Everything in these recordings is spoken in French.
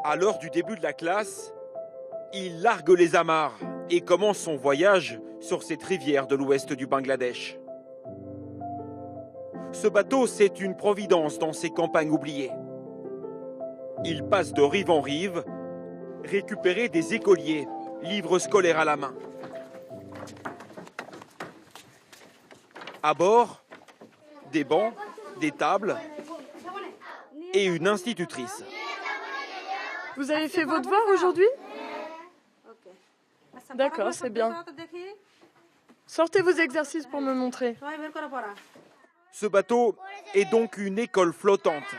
À l'heure du début de la classe, il largue les amarres et commence son voyage sur cette rivière de l'ouest du Bangladesh. Ce bateau, c'est une providence dans ces campagnes oubliées. Il passe de rive en rive, récupérer des écoliers, livres scolaires à la main. À bord, des bancs, des tables et une institutrice. Vous avez fait vos devoirs aujourd'hui? D'accord, c'est bien. Sortez vos exercices pour me montrer. Ce bateau est donc une école flottante.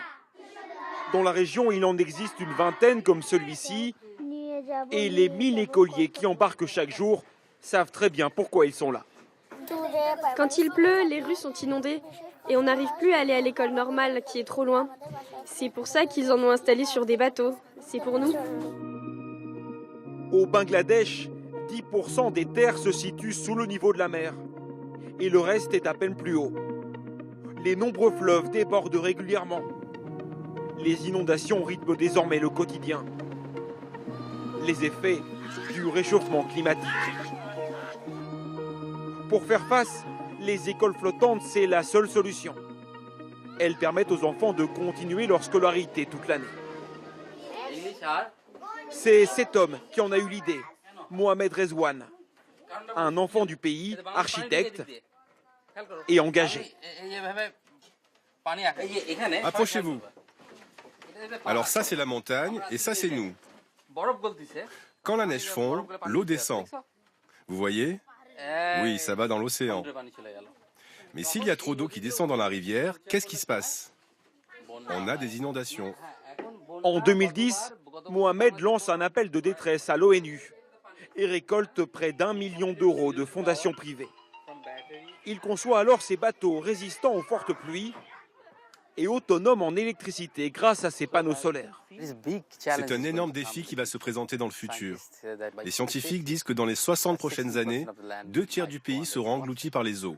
Dans la région, il en existe une vingtaine comme celui-ci. Et les 1000 écoliers qui embarquent chaque jour savent très bien pourquoi ils sont là. Quand il pleut, les rues sont inondées et on n'arrive plus à aller à l'école normale qui est trop loin. C'est pour ça qu'ils en ont installé sur des bateaux. C'est pour nous. Au Bangladesh, 10% des terres se situent sous le niveau de la mer. Et le reste est à peine plus haut. Les nombreux fleuves débordent régulièrement. Les inondations rythment désormais le quotidien. Les effets du réchauffement climatique. Pour faire face, les écoles flottantes, c'est la seule solution. Elles permettent aux enfants de continuer leur scolarité toute l'année. C'est cet homme qui en a eu l'idée, Mohamed Rezwan, un enfant du pays, architecte et engagé. Approchez-vous. Alors ça c'est la montagne et ça c'est nous. Quand la neige fond, l'eau descend. Vous voyez? Oui, ça va dans l'océan. Mais s'il y a trop d'eau qui descend dans la rivière, qu'est-ce qui se passe? On a des inondations. En 2010, Mohamed lance un appel de détresse à l'ONU et récolte près d'1 million d'euros de fondations privées. Il conçoit alors ces bateaux résistants aux fortes pluies et autonomes en électricité grâce à ses panneaux solaires. C'est un énorme défi qui va se présenter dans le futur. Les scientifiques disent que dans les 60 prochaines années, 2/3 du pays seront engloutis par les eaux.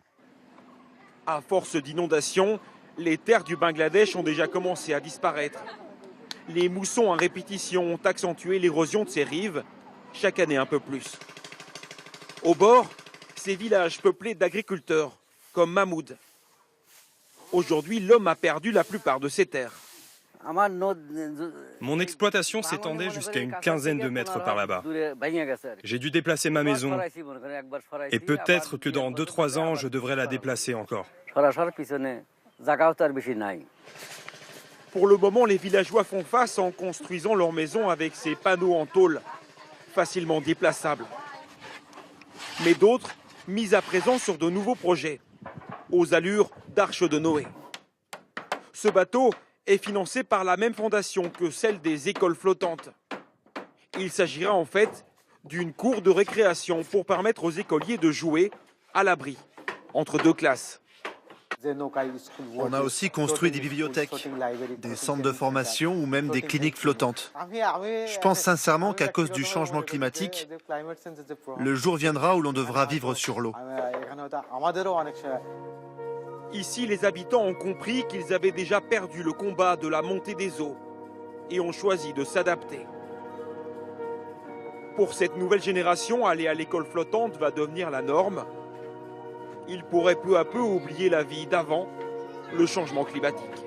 À force d'inondations, les terres du Bangladesh ont déjà commencé à disparaître. Les moussons à répétition ont accentué l'érosion de ces rives, chaque année un peu plus. Au bord, ces villages peuplés d'agriculteurs, comme Mahmoud. Aujourd'hui, l'homme a perdu la plupart de ses terres. Mon exploitation s'étendait jusqu'à une quinzaine de mètres par là-bas. J'ai dû déplacer ma maison et peut-être que dans 2-3 ans, je devrais la déplacer encore. Pour le moment, les villageois font face en construisant leur maison avec ces panneaux en tôle, facilement déplaçables. Mais d'autres misent à présent sur de nouveaux projets, aux allures d'arche de Noé. Ce bateau est financé par la même fondation que celle des écoles flottantes. Il s'agira en fait d'une cour de récréation pour permettre aux écoliers de jouer à l'abri, entre deux classes. On a aussi construit des bibliothèques, des centres de formation ou même des cliniques flottantes. Je pense sincèrement qu'à cause du changement climatique, le jour viendra où l'on devra vivre sur l'eau. Ici, les habitants ont compris qu'ils avaient déjà perdu le combat de la montée des eaux et ont choisi de s'adapter. Pour cette nouvelle génération, aller à l'école flottante va devenir la norme. Ils pourraient peu à peu oublier la vie d'avant le changement climatique.